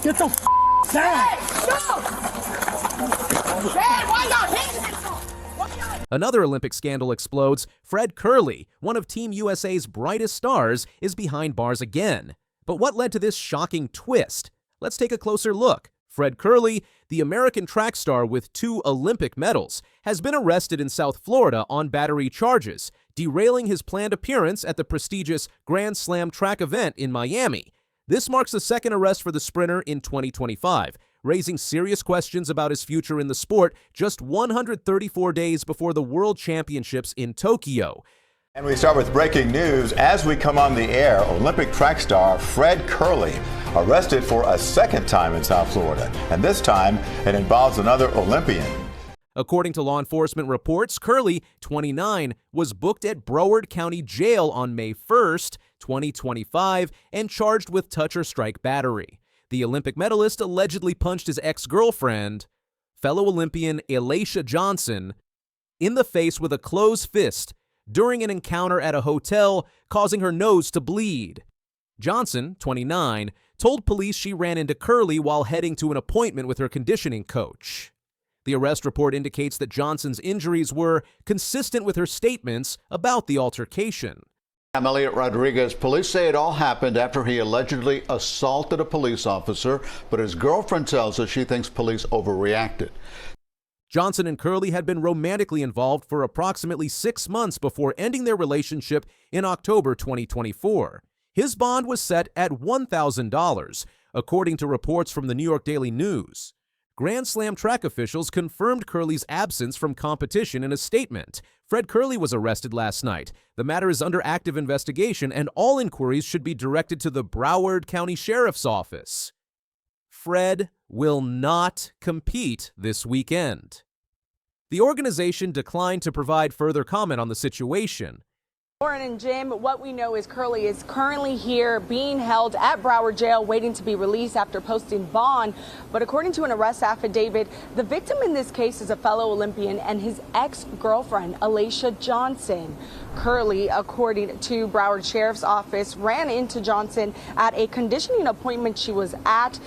Get the down! Another Olympic scandal explodes. Fred Kerley, one of Team USA's brightest stars, is behind bars again. But what led to this shocking twist? Let's take a closer look. Fred Kerley, the American track star with 2 Olympic medals, has been arrested in South Florida on battery charges, derailing his planned appearance at the prestigious Grand Slam track event in Miami. This marks the second arrest for the sprinter in 2025, raising serious questions about his future in the sport just 134 days before the World Championships in Tokyo. And we start with breaking news. As we come on the air, Olympic track star Fred Kerley arrested for a second time in South Florida. And this time, it involves another Olympian. According to law enforcement reports, Curley, 29, was booked at Broward County Jail on May 1st, 2025, and charged with touch or strike battery. The Olympic medalist allegedly punched his ex-girlfriend, fellow Olympian Alaysha Johnson, in the face with a closed fist during an encounter at a hotel, causing her nose to bleed. Johnson, 29, told police she ran into Curley while heading to an appointment with her conditioning coach. The arrest report indicates that Johnson's injuries were consistent with her statements about the altercation. I'm Elliot Rodriguez. Police say it all happened after he allegedly assaulted a police officer, but his girlfriend tells us she thinks police overreacted. Johnson and Curley had been romantically involved for approximately 6 months before ending their relationship in October 2024. His bond was set at $1,000, according to reports from the New York Daily News. Grand Slam track officials confirmed Curley's absence from competition in a statement. Fred Kerley was arrested last night. The matter is under active investigation, and all inquiries should be directed to the Broward County Sheriff's Office. Fred will not compete this weekend. The organization declined to provide further comment on the situation. Lauren and Jim, what we know is Curley is currently here being held at Broward Jail waiting to be released after posting bond. But according to an arrest affidavit, the victim in this case is a fellow Olympian and his ex-girlfriend, Alaysha Johnson. Curley, according to Broward Sheriff's Office, ran into Johnson at a conditioning appointment she was at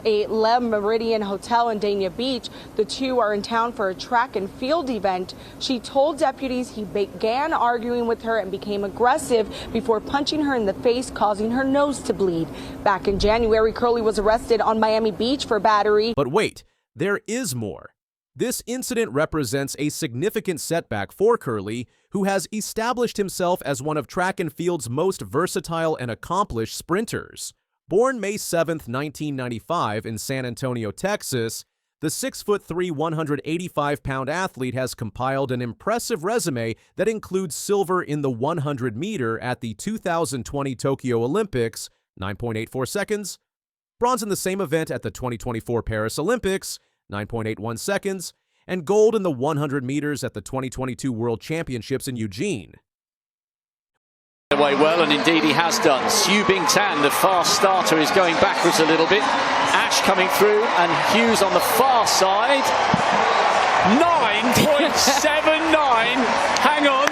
a Le Meridian Hotel in Dania Beach. The two are in town for a track and field event. She told deputies he began arguing with her and became aggressive before punching her in the face, causing her nose to bleed. Back in January, Curley was arrested on Miami Beach for battery. But wait, there is more. This incident represents a significant setback for Curley, who has established himself as one of track and field's most versatile and accomplished sprinters. Born May 7, 1995 in San Antonio, Texas, the 6'3", 185-pound athlete has compiled an impressive resume that includes silver in the 100-meter at the 2020 Tokyo Olympics, 9.84 seconds, bronze in the same event at the 2024 Paris Olympics, 9.81 seconds, and gold in the 100 meters at the 2022 World Championships in Eugene. Way well, and indeed he has done. Siu Bing Tan, the fast starter, is going backwards a little bit. Ash coming through, and Hughes on the far side. 9.79. Hang on.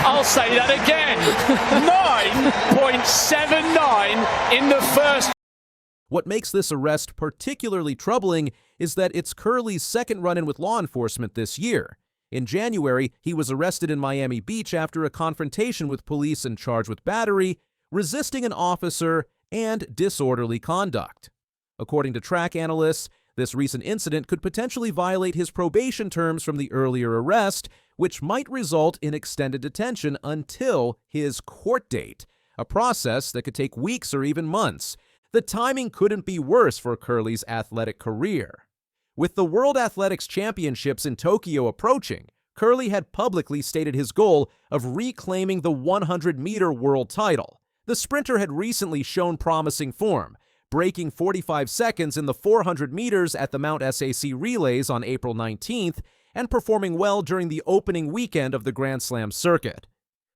I'll say that again. 9.79 in the first. What makes this arrest particularly troubling is that it's Curley's second run-in with law enforcement this year. In January, he was arrested in Miami Beach after a confrontation with police and charged with battery, resisting an officer, and disorderly conduct. According to track analysts, this recent incident could potentially violate his probation terms from the earlier arrest, which might result in extended detention until his court date, a process that could take weeks or even months. The timing couldn't be worse for Curley's athletic career. With the World Athletics Championships in Tokyo approaching, Curley had publicly stated his goal of reclaiming the 100-meter world title. The sprinter had recently shown promising form, breaking 45 seconds in the 400 meters at the Mount SAC Relays on April 19th and performing well during the opening weekend of the Grand Slam circuit.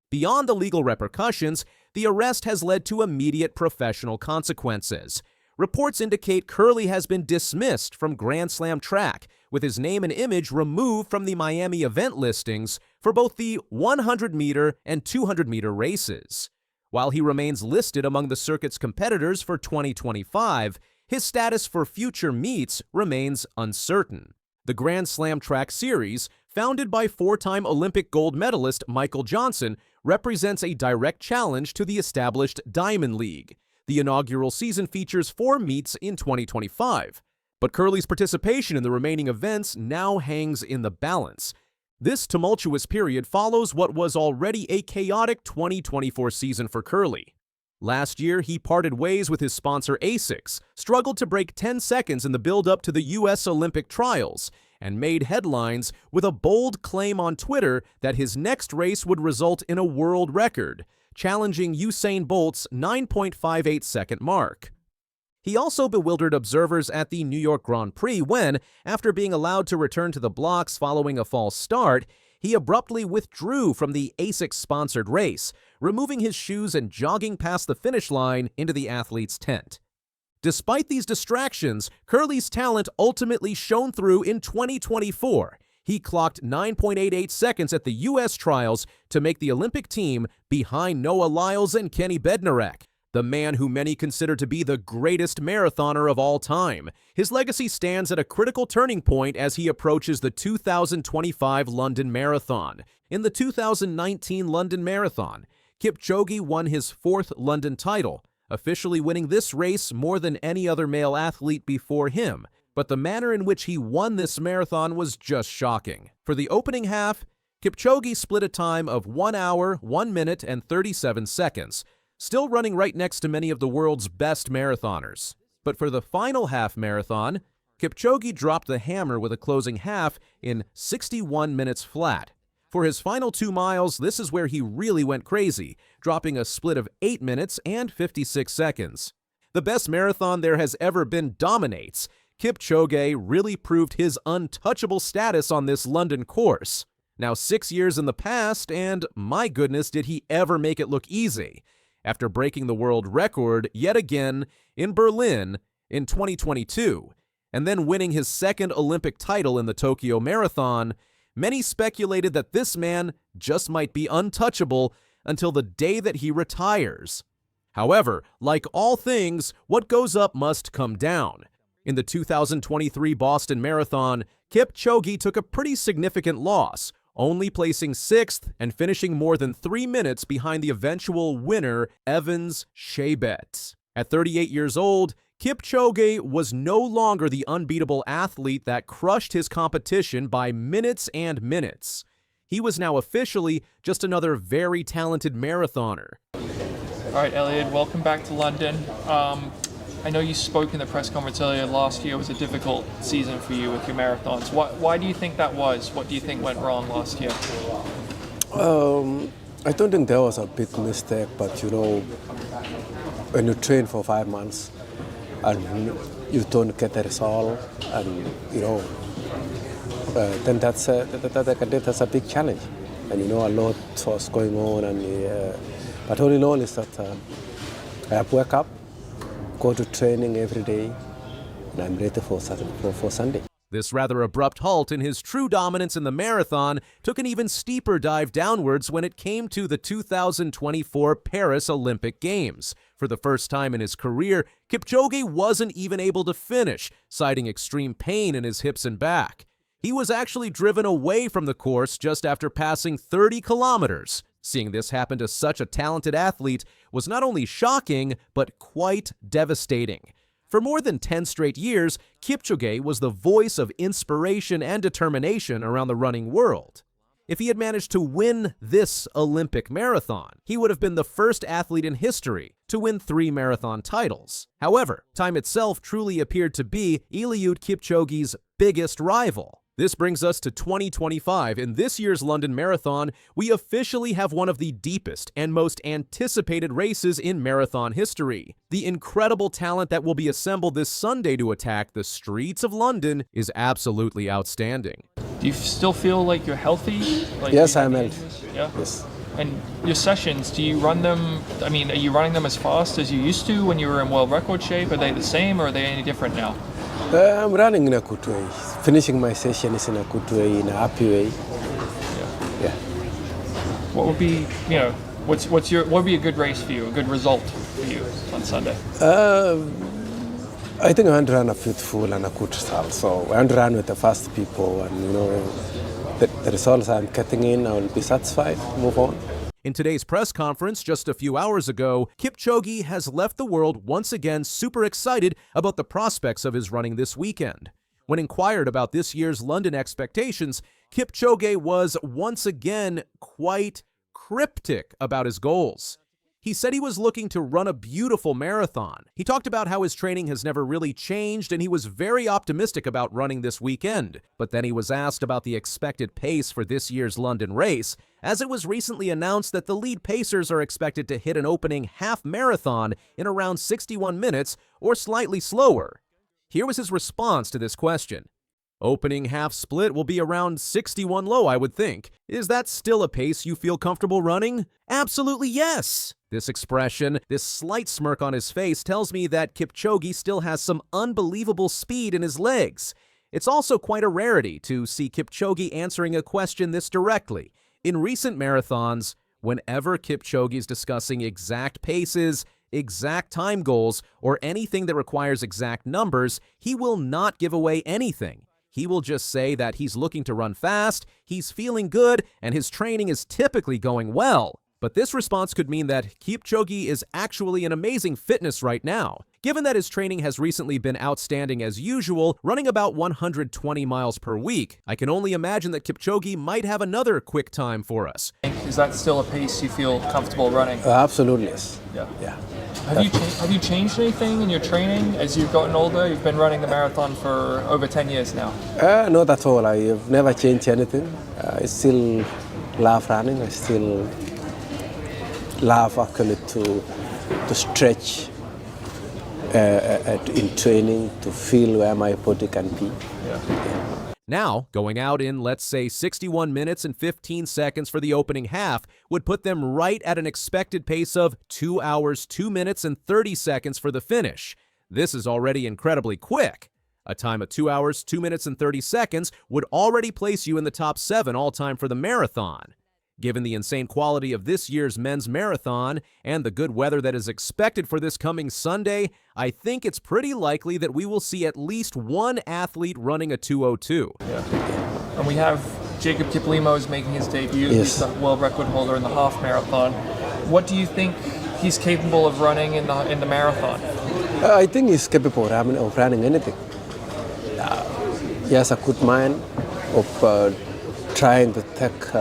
Beyond the legal repercussions, the arrest has led to immediate professional consequences. Reports indicate Curley has been dismissed from Grand Slam track, with his name and image removed from the Miami event listings for both the 100-meter and 200-meter races. While he remains listed among the circuit's competitors for 2025, his status for future meets remains uncertain. The Grand Slam Track Series, founded by four-time Olympic gold medalist Michael Johnson, represents a direct challenge to the established Diamond League. The inaugural season features 4 meets in 2025, but Curley's participation in the remaining events now hangs in the balance. This tumultuous period follows what was already a chaotic 2024 season for Curley. Last year, he parted ways with his sponsor ASICS, struggled to break 10 seconds in the build-up to the U.S. Olympic trials, and made headlines with a bold claim on Twitter that his next race would result in a world record, challenging Usain Bolt's 9.58-second mark. He also bewildered observers at the New York Grand Prix when, after being allowed to return to the blocks following a false start, he abruptly withdrew from the ASICS-sponsored race, removing his shoes and jogging past the finish line into the athlete's tent. Despite these distractions, Curley's talent ultimately shone through in 2024. He clocked 9.88 seconds at the U.S. trials to make the Olympic team behind Noah Lyles and Kenny Bednarek, the man who many consider to be the greatest marathoner of all time. His legacy stands at a critical turning point as he approaches the 2025 London Marathon. In the 2019 London Marathon, Kipchoge won his 4th London title, officially winning this race more than any other male athlete before him. But the manner in which he won this marathon was just shocking. For the opening half, Kipchoge split a time of 1 hour, 1 minute, and 37 seconds, still running right next to many of the world's best marathoners. But for the final half marathon, Kipchoge dropped the hammer with a closing half in 61 minutes flat. For his final 2 miles, this is where he really went crazy, dropping a split of 8 minutes and 56 seconds. The best marathon there has ever been dominates. Kipchoge really proved his untouchable status on this London course. Now 6 years in the past, and my goodness, did he ever make it look easy. After breaking the world record yet again in Berlin in 2022, and then winning his 2nd Olympic title in the Tokyo Marathon, many speculated that this man just might be untouchable until the day that he retires. However, like all things, what goes up must come down. In the 2023 Boston Marathon, Kipchoge took a pretty significant loss, only placing 6th and finishing more than 3 minutes behind the eventual winner, Evans Chebet. At 38 years old, Kipchoge was no longer the unbeatable athlete that crushed his competition by minutes and minutes. He was now officially just another very talented marathoner. All right, Elliot, welcome back to London. I know you spoke in the press conference earlier. Last year was a difficult season for you with your marathons. Why do you think that was? What do you think went wrong last year? I don't think there was a big mistake, but you know, when you train for 5 months and you don't get the result, and you know, then that's a big challenge. And you know, a lot was going on, and but all in all is that I have woke up, go to training every day, and I'm ready for Sunday. This rather abrupt halt in his true dominance in the marathon took an even steeper dive downwards when it came to the 2024 Paris Olympic Games. For the first time in his career, Kipchoge wasn't even able to finish, citing extreme pain in his hips and back. He was actually driven away from the course just after passing 30 kilometers. Seeing this happen to such a talented athlete was not only shocking, but quite devastating. For more than 10 straight years, Kipchoge was the voice of inspiration and determination around the running world. If he had managed to win this Olympic marathon, he would have been the first athlete in history to win 3 marathon titles. However, time itself truly appeared to be Eliud Kipchoge's biggest rival. This brings us to 2025. In this year's London Marathon, we officially have one of the deepest and most anticipated races in marathon history. The incredible talent that will be assembled this Sunday to attack the streets of London is absolutely outstanding. Do you still feel like you're healthy? Like Yes, I'm healthy. Yeah? Yes. And your sessions, do you run them, I mean, are you running them as fast as you used to when you were in world record shape? Are they the same or are they any different now? I'm running in a good way. Finishing my session is in a good way, in a happy way. Yeah. What would be, you know, what would be a good race for you, a good result for you on Sunday? I think I want to run a beautiful and a good result. So I want to run with the fast people, and the results I'm getting in, I will be satisfied, move on. In today's press conference just a few hours ago, Kipchoge has left the world once again super excited about the prospects of his running this weekend. When inquired about this year's London expectations, Kipchoge was once again quite cryptic about his goals. He said he was looking to run a beautiful marathon. He talked about how his training has never really changed, and he was very optimistic about running this weekend. But then he was asked about the expected pace for this year's London race, as it was recently announced that the lead pacers are expected to hit an opening half marathon in around 61 minutes or slightly slower. Here was his response to this question. Opening half split will be around 61 low, I would think. Is that still a pace you feel comfortable running? Absolutely yes! This expression, this slight smirk on his face, tells me that Kipchoge still has some unbelievable speed in his legs. It's also quite a rarity to see Kipchoge answering a question this directly. In recent marathons, whenever Kipchoge is discussing exact paces, exact time goals, or anything that requires exact numbers, he will not give away anything. He will just say that he's looking to run fast, he's feeling good, and his training is typically going well. But this response could mean that Kipchoge is actually in amazing fitness right now. Given that his training has recently been outstanding as usual, running about 120 miles per week, I can only imagine that Kipchoge might have another quick time for us. Is that still a pace you feel comfortable running? Absolutely, yes. Yeah. Have you changed anything in your training as you've gotten older? You've been running the marathon for over 10 years now. Not at all. I have never changed anything. I still love running. I still love actually to stretch in training, to feel where my body can be. Now, going out in, let's say, 61 minutes and 15 seconds for the opening half would put them right at an expected pace of 2 hours, 2 minutes, and 30 seconds for the finish. This is already incredibly quick. A time of 2 hours, 2 minutes, and 30 seconds would already place you in the top 7 all-time for the marathon. Given the insane quality of this year's men's marathon and the good weather that is expected for this coming Sunday, I think it's pretty likely that we will see at least one athlete running a 2:02. And we have Jacob Kiplimo is making his debut. Yes. He's the world record holder in the half marathon. What do you think he's capable of running in the marathon? I think he's capable of running anything. He has a good mind of trying to take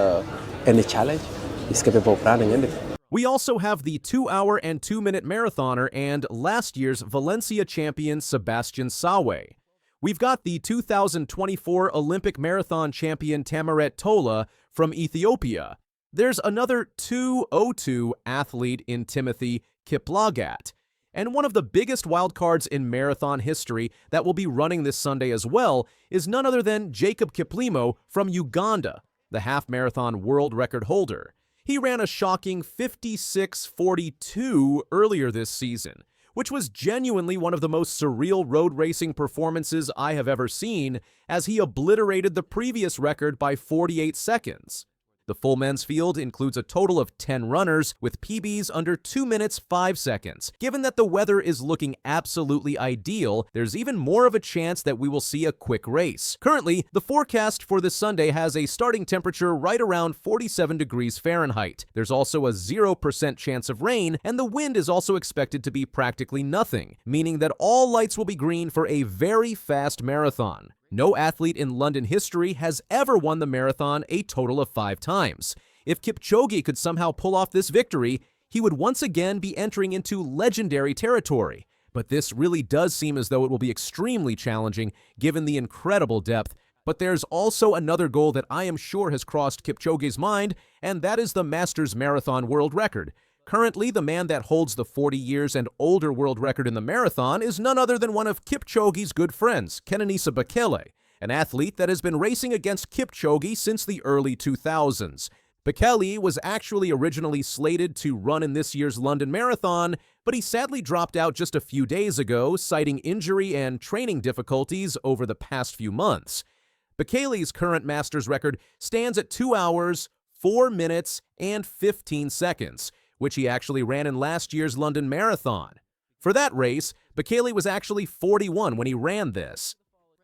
any challenge. He's capable of running anything. We also have the 2 hour and 2 minute marathoner and last year's Valencia champion Sebastian Sawe. We've got the 2024 Olympic marathon champion Tamaret Tola from Ethiopia. There's another 2:02 athlete in Timothy Kiplagat. And one of the biggest wildcards in marathon history that will be running this Sunday as well is none other than Jacob Kiplimo from Uganda, the half-marathon world record holder. He ran a shocking 56:42 earlier this season, which was genuinely one of the most surreal road racing performances I have ever seen, as he obliterated the previous record by 48 seconds. The full men's field includes a total of 10 runners with PBs under 2 minutes 5 seconds. Given that the weather is looking absolutely ideal, there's even more of a chance that we will see a quick race. Currently, the forecast for this Sunday has a starting temperature right around 47 degrees Fahrenheit. There's also a 0% chance of rain, and the wind is also expected to be practically nothing, meaning that all lights will be green for a very fast marathon. No athlete in London history has ever won the marathon a total of 5 times. If Kipchoge could somehow pull off this victory, he would once again be entering into legendary territory. But this really does seem as though it will be extremely challenging given the incredible depth. But there's also another goal that I am sure has crossed Kipchoge's mind, and that is the Masters Marathon world record. Currently, the man that holds the 40 years and older world record in the marathon is none other than one of Kipchoge's good friends, Kenenisa Bekele, an athlete that has been racing against Kipchoge since the early 2000s. Bekele was actually originally slated to run in this year's London Marathon, but he sadly dropped out just a few days ago, citing injury and training difficulties over the past few months. Bekele's current Masters record stands at 2 hours, 4 minutes, and 15 seconds, which he actually ran in last year's London Marathon. For that race, but Kerley was actually 41 when he ran this.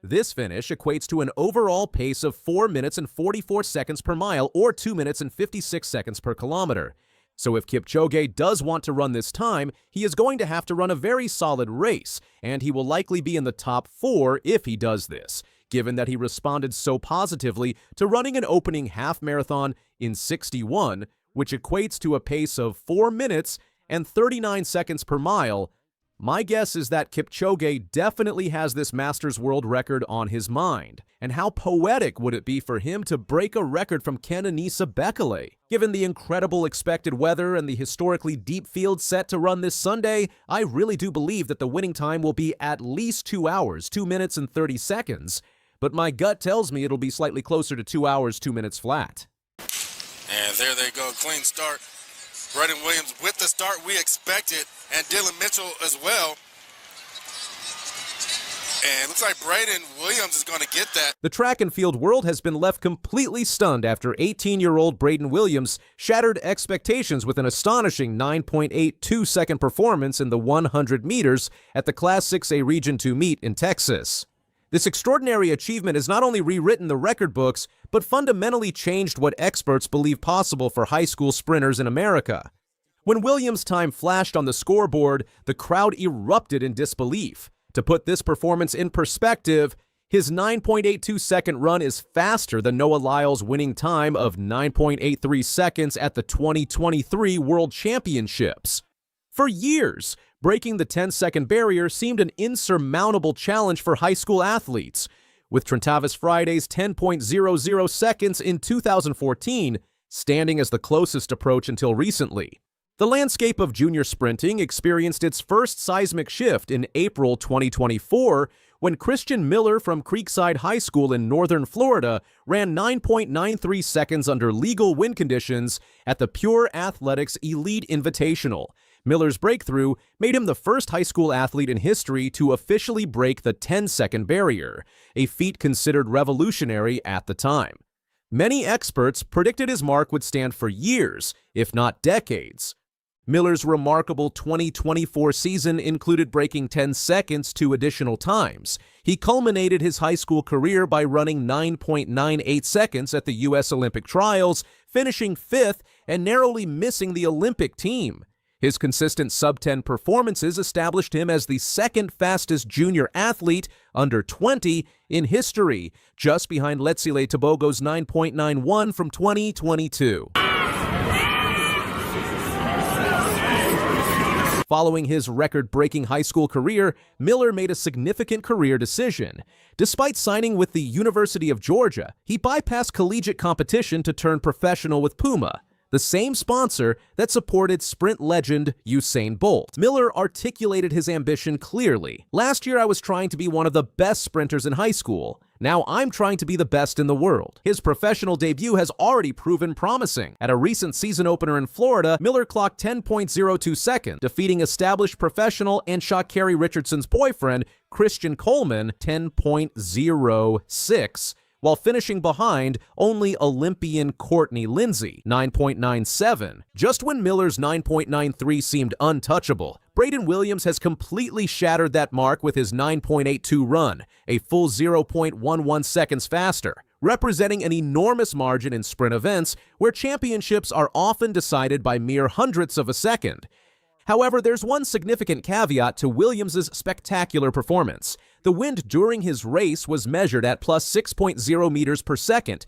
This finish equates to an overall pace of 4 minutes and 44 seconds per mile, or 2 minutes and 56 seconds per kilometer. So if Kipchoge does want to run this time, he is going to have to run a very solid race, and he will likely be in the top 4 if he does this, given that he responded so positively to running an opening half marathon in 61, which equates to a pace of 4 minutes and 39 seconds per mile. My guess is that Kipchoge definitely has this Masters World Record on his mind. And how poetic would it be for him to break a record from Kenenisa Bekele? Given the incredible expected weather and the historically deep field set to run this Sunday, I really do believe that the winning time will be at least 2 hours, 2 minutes and 30 seconds. But my gut tells me it'll be slightly closer to 2 hours, 2 minutes flat. And there they go, clean start. Braden Williams with the start we expected, and Dylan Mitchell as well. And looks like Braden Williams is going to get that. The track and field world has been left completely stunned after 18-year-old Braden Williams shattered expectations with an astonishing 9.82-second performance in the 100 meters at the Class 6A Region 2 meet in Texas. This extraordinary achievement has not only rewritten the record books, but fundamentally changed what experts believe possible for high school sprinters in America. When Williams' time flashed on the scoreboard, the crowd erupted in disbelief. To put this performance in perspective, his 9.82-second run is faster than Noah Lyles' winning time of 9.83 seconds at the 2023 World Championships. For years, breaking the 10-second barrier seemed an insurmountable challenge for high school athletes, with Trentavis Friday's 10.00 seconds in 2014 standing as the closest approach until recently. The landscape of junior sprinting experienced its first seismic shift in April 2024 when Christian Miller from Creekside High School in northern Florida ran 9.93 seconds under legal wind conditions at the Pure Athletics Elite Invitational. Miller's breakthrough made him the first high school athlete in history to officially break the 10-second barrier, a feat considered revolutionary at the time. Many experts predicted his mark would stand for years, if not decades. Miller's remarkable 2024 season included breaking 10 seconds 2 additional times. He culminated his high school career by running 9.98 seconds at the U.S. Olympic trials, finishing 5th and narrowly missing the Olympic team. His consistent sub-10 performances established him as the second fastest junior athlete under 20 in history, just behind Letsile Tebogo's 9.91 from 2022. Following his record-breaking high school career, Miller made a significant career decision. Despite signing with the University of Georgia, he bypassed collegiate competition to turn professional with Puma, the same sponsor that supported sprint legend Usain Bolt. Miller articulated his ambition clearly. "Last year I was trying to be one of the best sprinters in high school. Now I'm trying to be the best in the world." His professional debut has already proven promising. At a recent season opener in Florida, Miller clocked 10.02 seconds, defeating established professional and Sha'Carri Richardson's boyfriend, Christian Coleman, 10.06, while finishing behind only Olympian Courtney Lindsay, 9.97. Just when Miller's 9.93 seemed untouchable, Braden Williams has completely shattered that mark with his 9.82 run, a full 0.11 seconds faster, representing an enormous margin in sprint events where championships are often decided by mere hundredths of a second. However, there's one significant caveat to Williams' spectacular performance. The wind during his race was measured at plus 6.0 meters per second,